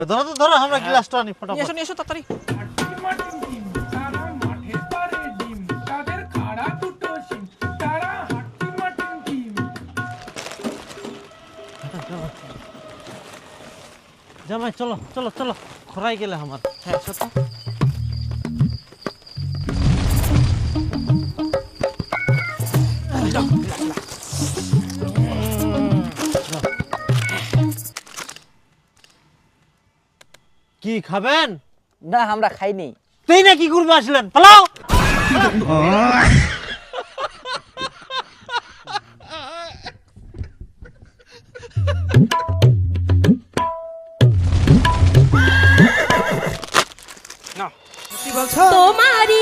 ধরো তো ধরো, আমরা গ্লাসটা আনি ফটাফট। নিয়ে এসো তাড়াতাড়ি। জামাই চলো চলো চলো, খরাই গেলে আমার। হ্যাঁ সত্য। কি খাবেন? না আমরা খাইনি। তুই না কি করবে আসলেন, পালাও। না কি বলছো? তোমারই